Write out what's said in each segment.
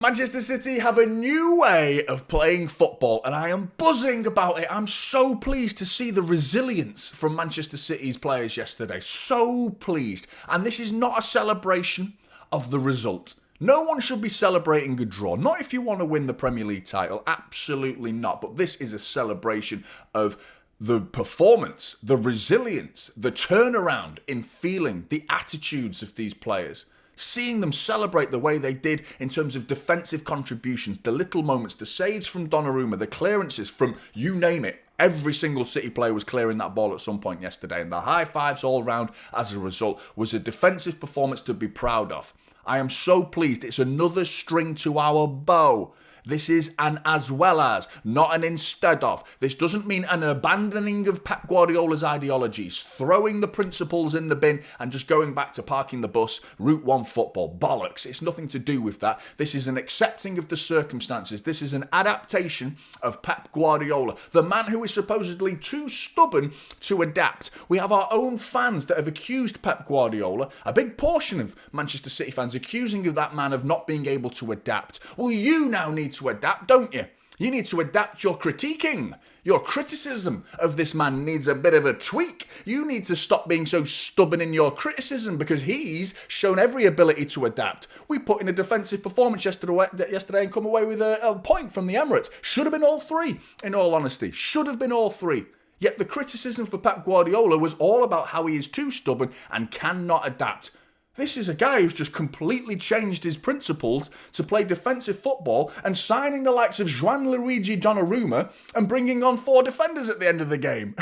Manchester City have a new way of playing football and I am buzzing about it. I'm so pleased to see the resilience from Manchester City's players yesterday. So pleased. And this is not a celebration of the result. No one should be celebrating a draw. Not if you want to win the Premier League title. Absolutely not. But this is a celebration of the performance, the resilience, the turnaround in feeling, the attitudes of these players. Seeing them celebrate the way they did in terms of defensive contributions, the little moments, the saves from Donnarumma, the clearances from you name it. Every single City player was clearing that ball at some point yesterday, and the high fives all round as a result was a defensive performance to be proud of. I am so pleased. It's another string to our bow. This is an as well as, not an instead of. This doesn't mean an abandoning of Pep Guardiola's ideologies, throwing the principles in the bin and just going back to parking the bus, Route 1 football. Bollocks. It's nothing to do with that. This is an accepting of the circumstances. This is an adaptation of Pep Guardiola, the man who is supposedly too stubborn to adapt. We have our own fans that have accused Pep Guardiola, a big portion of Manchester City fans accusing of that man of not being able to adapt. Well, you now need to adapt, don't you? You need to adapt your critiquing. Your criticism of this man needs a bit of a tweak. You need to stop being so stubborn in your criticism because he's shown every ability to adapt. We put in a defensive performance yesterday and come away with a point from the Emirates. Should have been all three, in all honesty. Should have been all three. Yet the criticism for Pep Guardiola was all about how he is too stubborn and cannot adapt. This is a guy who's just completely changed his principles to play defensive football and signing the likes of Luigi Donnarumma and bringing on 4 defenders at the end of the game.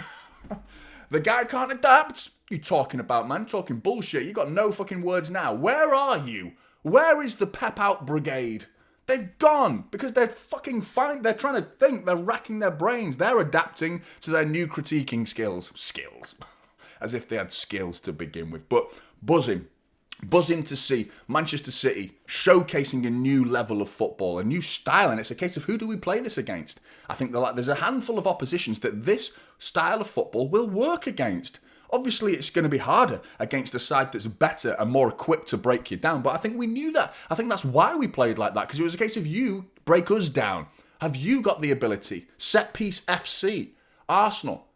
The guy can't adapt. You talking about, man? Talking bullshit. You got no fucking words now. Where are you? Where is the Pep out brigade? They've gone because they're fucking fine. They're trying to think. They're racking their brains. They're adapting to their new critiquing skills. Skills. As if they had skills to begin with. But buzzing to see Manchester City showcasing a new level of football, a new style, and it's a case of who do we play this against? I think there's a handful of oppositions that this style of football will work against. Obviously, it's going to be harder against a side that's better and more equipped to break you down, but I think we knew that. I think that's why we played like that, because it was a case of you break us down. Have you got the ability? Set piece FC, Arsenal,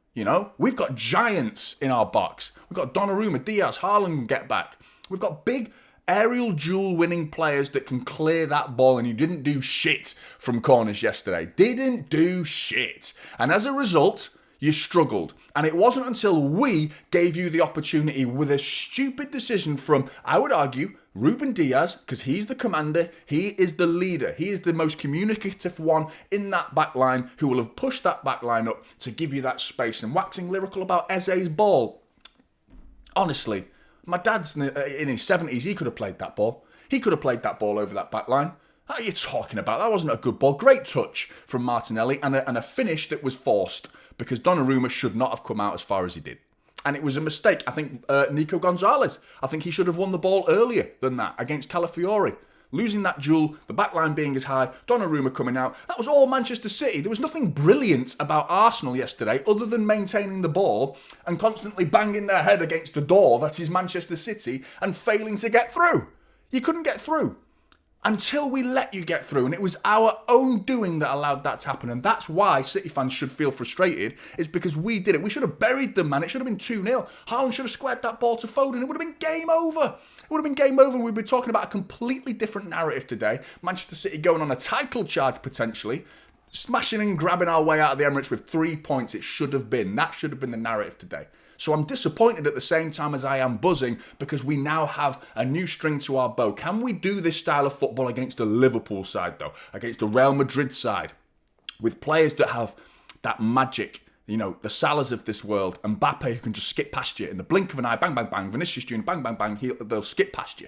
we've got giants in our box. We've got Donnarumma, Diaz, Haaland can get back. We've got big aerial duel winning players that can clear that ball, and you didn't do shit from corners yesterday. Didn't do shit. And as a result, you struggled. And it wasn't until we gave you the opportunity with a stupid decision from, I would argue, Ruben Diaz, because he's the commander, he is the leader, he is the most communicative one in that back line who will have pushed that back line up to give you that space. And waxing lyrical about Eze's ball. Honestly, my dad's in his 70s, he could have played that ball. He could have played that ball over that back line. What are you talking about? That wasn't a good ball. Great touch from Martinelli and a finish that was forced because Donnarumma should not have come out as far as he did. And it was a mistake. I think Nico Gonzalez, I think he should have won the ball earlier than that against Calafiori. Losing that duel, the back line being as high, Donnarumma coming out. That was all Manchester City. There was nothing brilliant about Arsenal yesterday other than maintaining the ball and constantly banging their head against the door that is Manchester City and failing to get through. You couldn't get through until we let you get through. And it was our own doing that allowed that to happen. And that's why City fans should feel frustrated. It's because we did it. We should have buried them, man. It should have been 2-0. Haaland should have squared that ball to Foden. It would have been game over. It would have been game over. We'd be talking about a completely different narrative today. Manchester City going on a title charge potentially. Smashing and grabbing our way out of the Emirates with 3 points. It should have been. That should have been the narrative today. So I'm disappointed at the same time as I am buzzing because we now have a new string to our bow. Can we do this style of football against a Liverpool side though? Against a Real Madrid side? With players that have that magic, the Salahs of this world, Mbappe who can just skip past you in the blink of an eye, bang, bang, bang, Vinicius Junior, bang, bang, bang, they'll skip past you,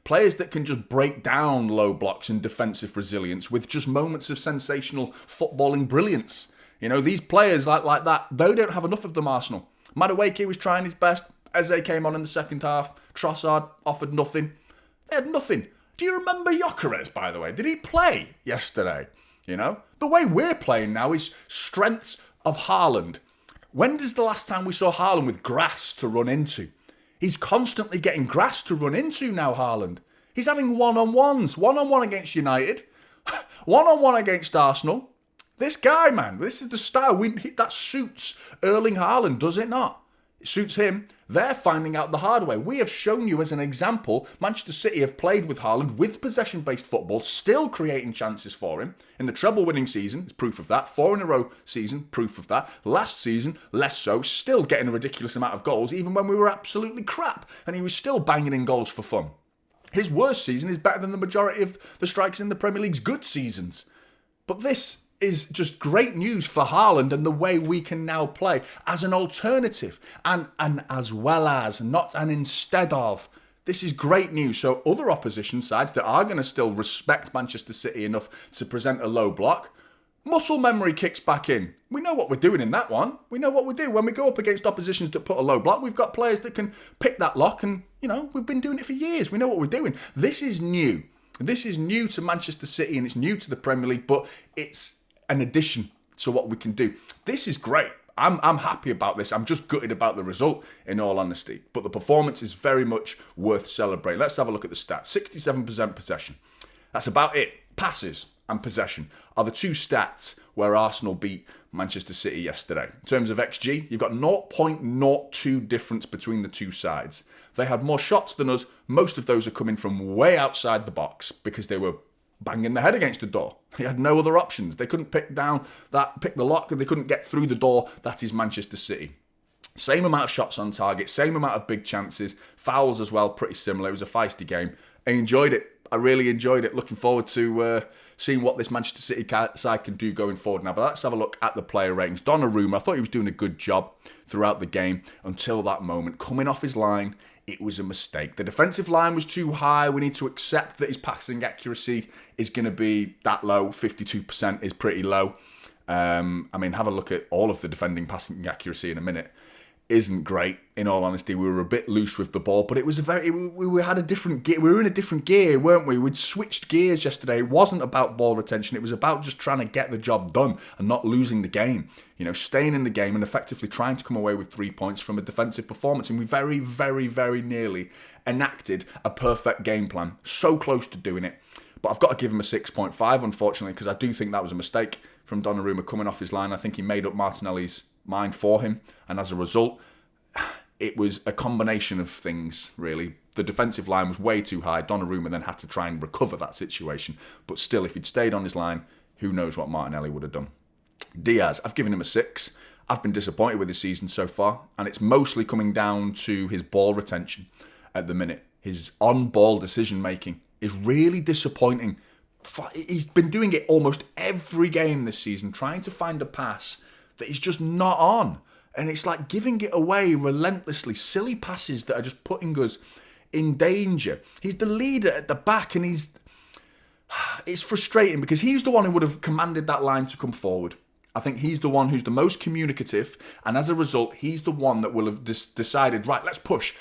Players that can just break down low blocks and defensive resilience with just moments of sensational footballing brilliance. These players like that, they don't have enough of them, Arsenal. Madueke was trying his best. Eze came on in the second half. Trossard offered nothing. They had nothing. Do you remember Gyökeres, by the way? Did he play yesterday? The way we're playing now is strengths of Haaland. When is the last time we saw Haaland with grass to run into? He's constantly getting grass to run into now, Haaland. He's having one-on-ones. One-on-one against United. One-on-one against Arsenal. This guy, man, this is the style. That suits Erling Haaland, does it not? It suits him. They're finding out the hard way. We have shown you as an example, Manchester City have played with Haaland with possession-based football, still creating chances for him. In the treble-winning season, it's proof of that. 4 in a row season, proof of that. Last season, less so, still getting a ridiculous amount of goals, even when we were absolutely crap, and he was still banging in goals for fun. His worst season is better than the majority of the strikers in the Premier League's good seasons. But this is just great news for Haaland and the way we can now play as an alternative and as well as, not an instead of. This is great news. So other opposition sides that are going to still respect Manchester City enough to present a low block, muscle memory kicks back in. We know what we're doing in that one. We know what we do. When we go up against oppositions that put a low block, we've got players that can pick that lock and, we've been doing it for years. We know what we're doing. This is new. This is new to Manchester City and it's new to the Premier League, but it's an addition to what we can do. This is great. I'm happy about this. I'm just gutted about the result, in all honesty. But the performance is very much worth celebrating. Let's have a look at the stats. 67% possession. That's about it. Passes and possession are the two stats where Arsenal beat Manchester City yesterday. In terms of XG, you've got 0.02 difference between the two sides. They had more shots than us. Most of those are coming from way outside the box because they were banging their head against the door. They had no other options. They couldn't pick the lock, and they couldn't get through the door. That is Manchester City. Same amount of shots on target, same amount of big chances, fouls as well, pretty similar. It was a feisty game. I enjoyed it. I really enjoyed it. Looking forward to seeing what this Manchester City side can do going forward now. But let's have a look at the player ratings. Donnarumma, I thought he was doing a good job throughout the game until that moment. Coming off his line, it was a mistake. The defensive line was too high. We need to accept that his passing accuracy is going to be that low. 52% is pretty low. Have a look at all of the defending passing accuracy in a minute. Isn't great, in all honesty. We were a bit loose with the ball, but it was we had a different gear. We were in a different gear, weren't we? We'd switched gears yesterday. It wasn't about ball retention. It was about just trying to get the job done and not losing the game. Staying in the game and effectively trying to come away with 3 points from a defensive performance. And we very, very, very nearly enacted a perfect game plan. So close to doing it. But I've got to give him a 6.5, unfortunately, because I do think that was a mistake from Donnarumma coming off his line. I think he made up Martinelli's mind for him, and as a result, it was a combination of things, really. The defensive line was way too high. Donnarumma then had to try and recover that situation. But still, if he'd stayed on his line, who knows what Martinelli would have done. Diaz, I've given him a 6. I've been disappointed with his season so far, and it's mostly coming down to his ball retention at the minute. His on-ball decision-making is really disappointing. He's been doing it almost every game this season, trying to find a pass that he's just not on. And it's like giving it away relentlessly. Silly passes that are just putting us in danger. He's the leader at the back, and it's frustrating because he's the one who would have commanded that line to come forward. I think he's the one who's the most communicative, and as a result, he's the one that will have decided, right, let's push.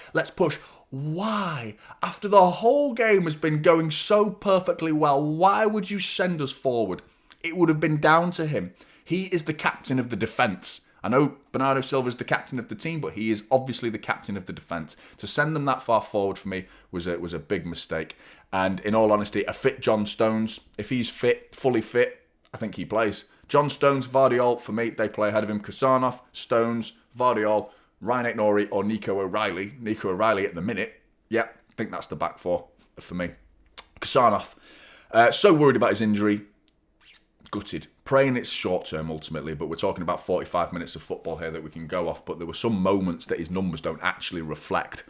Why? After the whole game has been going so perfectly well, why would you send us forward? It would have been down to him. He is the captain of the defence. I know Bernardo Silva is the captain of the team, but he is obviously the captain of the defence. To send them that far forward for me was a big mistake. And in all honesty, a fit John Stones, if he's fit, fully fit, I think he plays. John Stones, Guardiola, for me, they play ahead of him. Kusanov, Stones, Guardiola, Ryan Aït-Nouri or Nico O'Reilly. Nico O'Reilly at the minute. Yeah, I think that's the back four for me. Kusanov, so worried about his injury. Gutted. Praying it's short term ultimately, but we're talking about 45 minutes of football here that we can go off. But there were some moments that his numbers don't actually reflect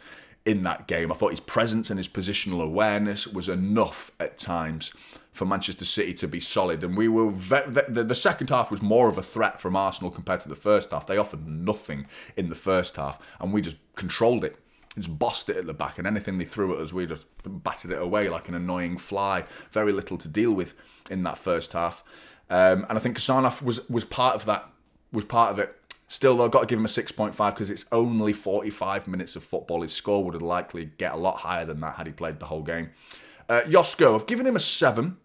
in that game. I thought his presence and his positional awareness was enough at times for Manchester City to be solid. And we were the second half was more of a threat from Arsenal compared to the first half. They offered nothing in the first half, and we just controlled it. Just bossed it at the back, and anything they threw at us, we just battered it away like an annoying fly. Very little to deal with in that first half. And I think Kusanov was part of that, was part of it. Still, though, I've got to give him a 6.5 because it's only 45 minutes of football. His score would have likely get a lot higher than that had he played the whole game. Josko, I've given him a 7.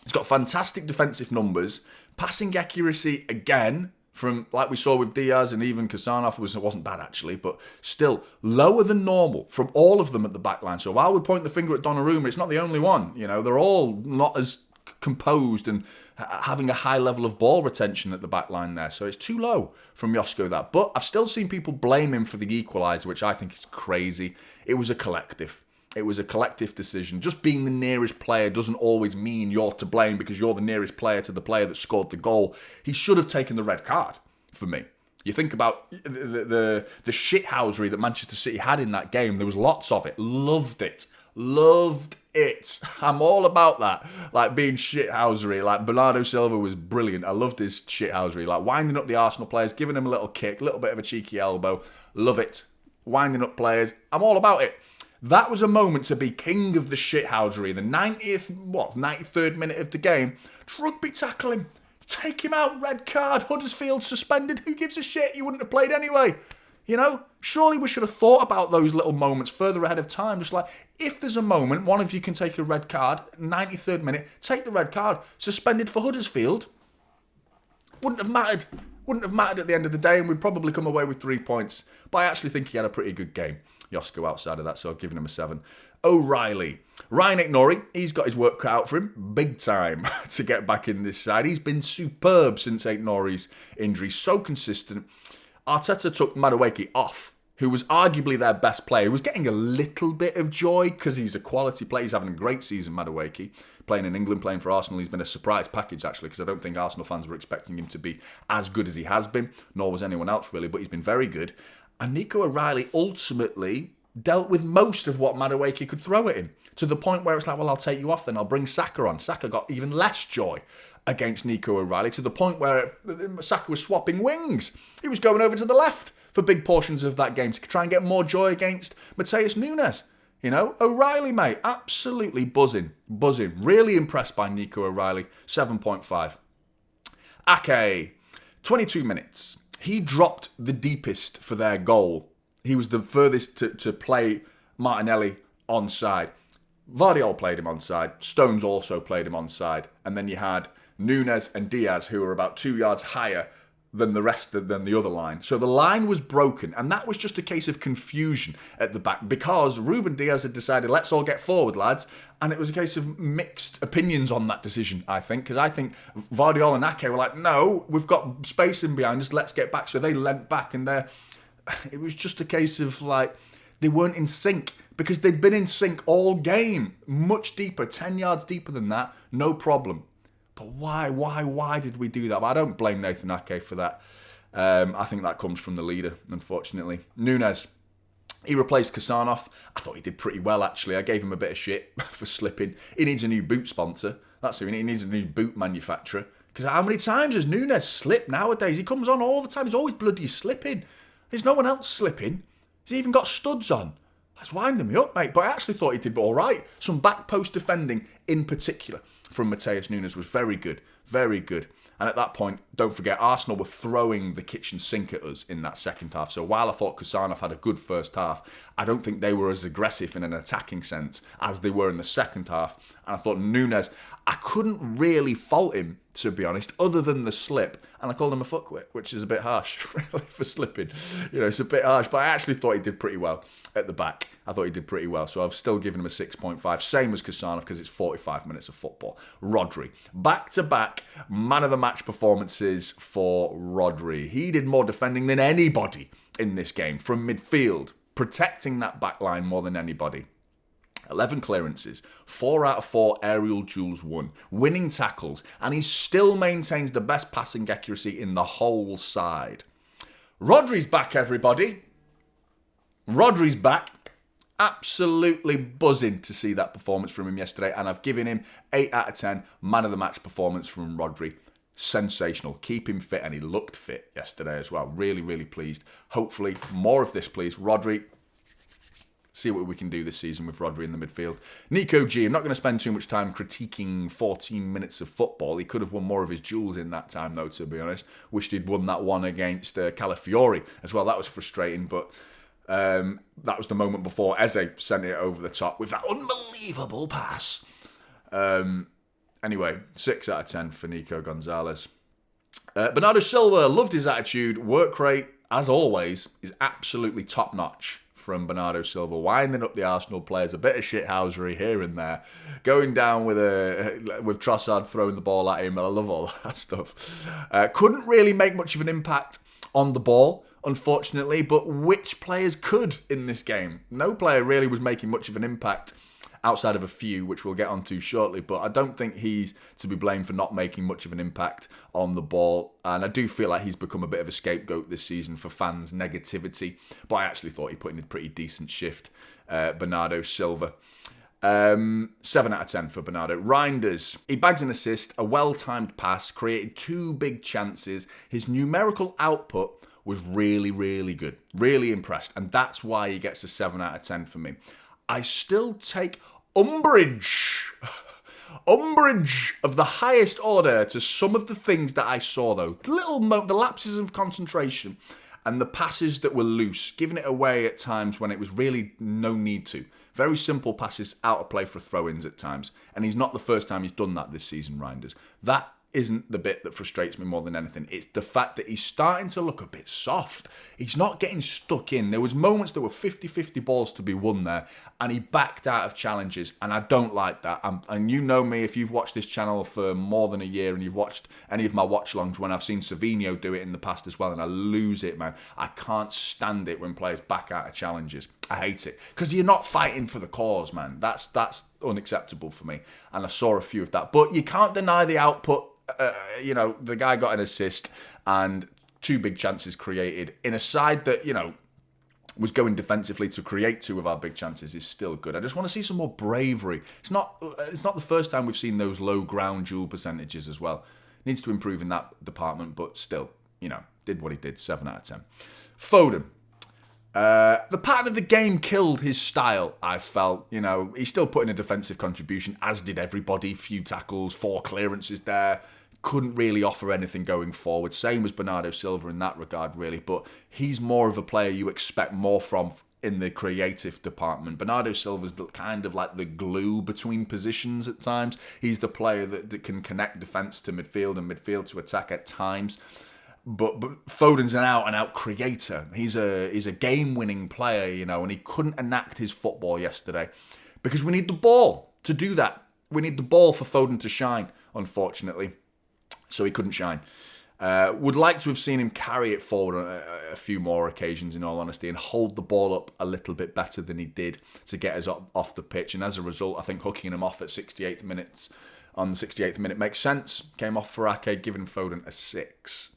He's got fantastic defensive numbers. Passing accuracy, again, from, like we saw with Diaz and even Kasanov wasn't bad actually, but still lower than normal from all of them at the back line. So while we point the finger at Donnarumma, it's not the only one. They're all not as composed and having a high level of ball retention at the back line there. So it's too low from Josko, that. But I've still seen people blame him for the equaliser, which I think is crazy. It was a collective. It was a collective decision. Just being the nearest player doesn't always mean you're to blame because you're the nearest player to the player that scored the goal. He should have taken the red card for me. You think about the shithousery that Manchester City had in that game. There was lots of it. Loved it. Loved it. I'm all about that. Like being shithousery. Like Bernardo Silva was brilliant. I loved his shithousery. Like winding up the Arsenal players, giving them a little kick, a little bit of a cheeky elbow. Love it. Winding up players. I'm all about it. That was a moment to be king of the shithousery. The 93rd minute of the game. Just rugby tackle him. Take him out, red card. Huddersfield suspended. Who gives a shit? You wouldn't have played anyway. Surely we should have thought about those little moments further ahead of time. Just like, if there's a moment, one of you can take a red card, 93rd minute, take the red card, suspended for Huddersfield. Wouldn't have mattered. Wouldn't have mattered at the end of the day, and we'd probably come away with 3 points. But I actually think he had a pretty good game. Josko outside of that, so I've given him a 7. O'Reilly. Ryan Ignori, he's got his work cut out for him, big time, to get back in this side. He's been superb since Ignori's injury, so consistent. Arteta took Madueke off, who was arguably their best player, who was getting a little bit of joy because he's a quality player. He's having a great season, Madueke. Playing in England, playing for Arsenal, he's been a surprise package, actually, because I don't think Arsenal fans were expecting him to be as good as he has been, nor was anyone else, really, but he's been very good. And Nico O'Reilly ultimately dealt with most of what Madueke could throw at him, to the point where it's like, well, I'll take you off then, I'll bring Saka on. Saka got even less joy against Nico O'Reilly, to the point where Saka was swapping wings. He was going over to the left for big portions of that game to try and get more joy against Matheus Nunes. O'Reilly, mate, absolutely buzzing. Really impressed by Nico O'Reilly, 7.5. Ake, 22 minutes. He dropped the deepest for their goal. He was the furthest to play Martinelli onside. Guardiola played him onside. Stones also played him onside. And then you had Nunes and Diaz, who were about 2 yards higher than the other line. So the line was broken, and that was just a case of confusion at the back because Ruben Diaz had decided, let's all get forward, lads. And it was a case of mixed opinions on that decision, I think, because I think Guardiola and Ake were like, no, we've got space in behind us, let's get back. So they leant back, and it was just a case of like, they weren't in sync because they'd been in sync all game, much deeper, 10 yards deeper than that, no problem. But why did we do that? But I don't blame Nathan Ake for that. I think that comes from the leader, unfortunately. Nunes, he replaced Kasanov. I thought he did pretty well, actually. I gave him a bit of shit for slipping. He needs a new boot sponsor. That's who he needs, a new boot manufacturer. Because how many times has Nunes slipped nowadays? He comes on all the time. He's always bloody slipping. There's no one else slipping. He's even got studs on. That's winding me up, mate. But I actually thought he did all right. Some back post defending in particular from Matheus Nunes was very good. Very good. And at that point, don't forget, Arsenal were throwing the kitchen sink at us in that second half. So while I thought Kasanov had a good first half, I don't think they were as aggressive in an attacking sense as they were in the second half. And I thought Nunes, I couldn't really fault him, to be honest, other than the slip. And I called him a fuckwit, which is a bit harsh, really, for slipping. It's a bit harsh, but I actually thought he did pretty well at the back. I thought he did pretty well. So I've still given him a 6.5. Same as Kasanov, because it's 45 minutes of football. Rodri. Back-to-back man of the match performances for Rodri. He did more defending than anybody in this game from midfield, protecting that back line more than anybody. 11 clearances, 4 out of 4 aerial duels won, winning tackles, and he still maintains the best passing accuracy in the whole side. Rodri's back, everybody. Rodri's back. Absolutely buzzing to see that performance from him yesterday, and I've given him 8 out of 10 man of the match performance from Rodri. Sensational. Keep him fit, and he looked fit yesterday as well. Really, really pleased. Hopefully, more of this, please. Rodri, see what we can do this season with Rodri in the midfield. Nico G, I'm not going to spend too much time critiquing 14 minutes of football. He could have won more of his duels in that time, though, to be honest. Wished he'd won that one against Calafiori as well. That was frustrating, but that was the moment before Eze sent it over the top with that unbelievable pass. Anyway, 6 out of 10 for Nico Gonzalez. Bernardo Silva, loved his attitude. Work rate, as always, is absolutely top-notch from Bernardo Silva, winding up the Arsenal players, a bit of shithousery here and there, going down with Trossard throwing the ball at him. I love all that stuff. Couldn't really make much of an impact on the ball, unfortunately, but which players could in this game? No player really was making much of an impact outside of a few, which we'll get onto shortly, but I don't think he's to be blamed for not making much of an impact on the ball, and I do feel like he's become a bit of a scapegoat this season for fans' negativity, but I actually thought he put in a pretty decent shift, Bernardo Silva. 7 out of 10 for Bernardo. Reinders, he bags an assist, a well-timed pass, created 2 big chances. His numerical output was really, really good. Really impressed, and that's why he gets a 7 out of 10 for me. I still take umbrage of the highest order to some of the things that I saw, though. The lapses of concentration and the passes that were loose, giving it away at times when it was really no need to. Very simple passes out of play for throw-ins at times. And he's not the first time he's done that this season, Reinders. That isn't the bit that frustrates me more than anything. It's the fact that he's starting to look a bit soft. He's not getting stuck in. There was moments there were 50-50 balls to be won there, and he backed out of challenges, and I don't like that. And you know me, if you've watched this channel for more than a year and you've watched any of my watch-alongs when I've seen Savinho do it in the past as well, and I lose it, man. I can't stand it when players back out of challenges. I hate it. Because you're not fighting for the cause, man. That's unacceptable for me. And I saw a few of that. But you can't deny the output. The guy got an assist and 2 big chances created in a side that, was going defensively to create 2 of our big chances is still good. I just want to see some more bravery. It's not the first time we've seen those low ground duel percentages as well. Needs to improve in that department, but still, did what he did, 7 out of 10. Foden. The pattern of the game killed his style, I felt. He still put in a defensive contribution, as did everybody. Few tackles, 4 clearances there. Couldn't really offer anything going forward. Same as Bernardo Silva in that regard, really. But he's more of a player you expect more from in the creative department. Bernardo Silva's kind of like the glue between positions at times. He's the player that can connect defence to midfield and midfield to attack at times. But Foden's an out-and-out creator. He's a game-winning player, and he couldn't enact his football yesterday because we need the ball to do that. We need the ball for Foden to shine, unfortunately. So he couldn't shine. Would like to have seen him carry it forward on a few more occasions, in all honesty, and hold the ball up a little bit better than he did to get us off the pitch. And as a result, I think hooking him off at 68th minutes on the 68th minute makes sense. Came off for Ake, giving Foden a 6.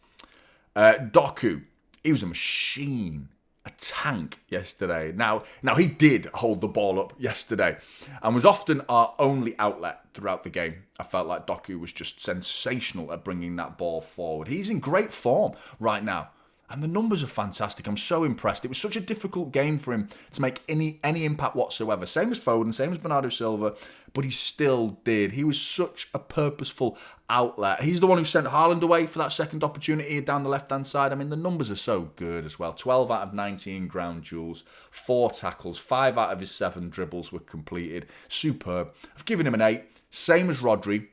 Doku, he was a machine, a tank yesterday. Now he did hold the ball up yesterday and was often our only outlet throughout the game. I felt like Doku was just sensational at bringing that ball forward. He's in great form right now. And the numbers are fantastic. I'm so impressed. It was such a difficult game for him to make any impact whatsoever. Same as Foden, same as Bernardo Silva, but he still did. He was such a purposeful outlet. He's the one who sent Haaland away for that second opportunity down the left-hand side. I mean, the numbers are so good as well. 12 out of 19 ground duels, 4 tackles, 5 out of his 7 dribbles were completed. Superb. I've given him an 8. Same as Rodri.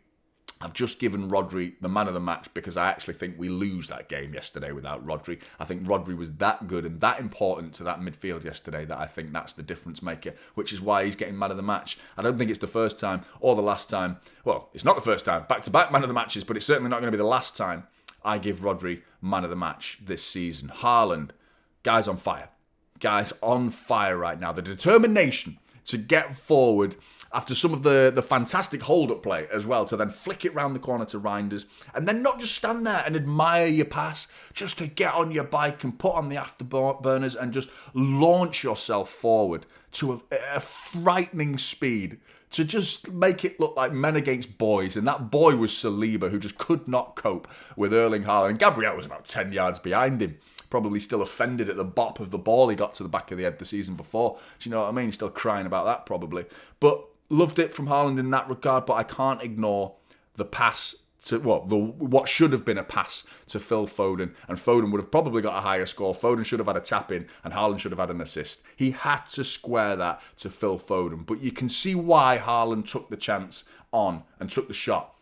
I've just given Rodri the man of the match because I actually think we lose that game yesterday without Rodri. I think Rodri was that good and that important to that midfield yesterday that I think that's the difference maker, which is why he's getting man of the match. I don't think it's the first time or the last time. Well, it's not the first time. Back-to-back man of the matches, but it's certainly not going to be the last time I give Rodri man of the match this season. Haaland, guys on fire. Guys on fire right now. The determination to get forward after some of the fantastic hold-up play as well, to then flick it round the corner to Reinders, and then not just stand there and admire your pass, just to get on your bike and put on the afterburners and just launch yourself forward to a frightening speed, to just make it look like men against boys. And that boy was Saliba, who just could not cope with Erling Haaland. And Gabriel was about 10 yards behind him, probably still offended at the bop of the ball he got to the back of the head the season before. Do you know what I mean? He's still crying about that probably. But loved it from Haaland in that regard, but I can't ignore the pass to what should have been a pass to Phil Foden, and Foden would have probably got a higher score. Foden should have had a tap in, and Haaland should have had an assist. He had to square that to Phil Foden, but you can see why Haaland took the chance on and took the shot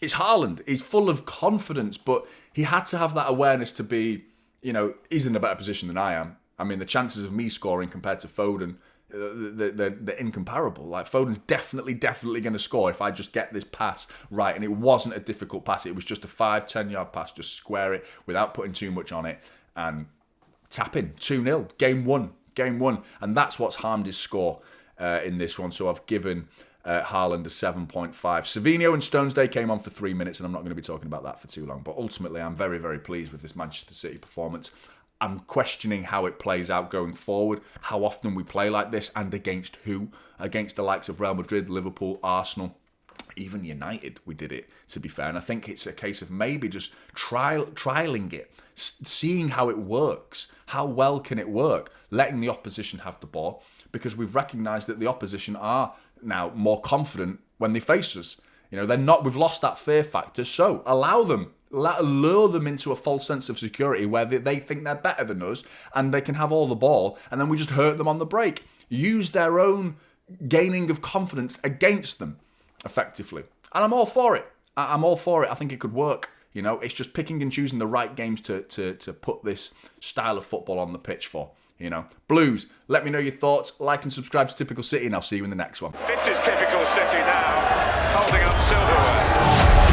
it's Haaland. He's full of confidence, but he had to have that awareness to be, he's in a better position than I am. I mean, the chances of me scoring compared to Foden, they're incomparable. Like, Foden's definitely going to score if I just get this pass right. And it wasn't a difficult pass. It was just a 5-10 yard pass. Just square it without putting too much on it and tap in. 2-0. Game one. And that's what's harmed his score in this one. So I've given Haaland a 7.5. Savinho and Stonesday came on for 3 minutes, and I'm not going to be talking about that for too long. But ultimately, I'm very, very pleased with this Manchester City performance. I'm questioning how it plays out going forward, how often we play like this, and against who. Against the likes of Real Madrid, Liverpool, Arsenal, even United, we did it, to be fair. And I think it's a case of maybe just trialing it, seeing how it works. How well can it work? Letting the opposition have the ball, because we've recognised that the opposition are now more confident when they face us. They're not. We've lost that fear factor, so allow them. Lure them into a false sense of security where they think they're better than us and they can have all the ball, and then we just hurt them on the break. Use their own gaining of confidence against them effectively. And I'm all for it. I'm all for it. I think it could work. It's just picking and choosing the right games to put this style of football on the pitch for. Blues, let me know your thoughts. Like and subscribe to Typical City, and I'll see you in the next one. This is Typical City now, holding up silverware.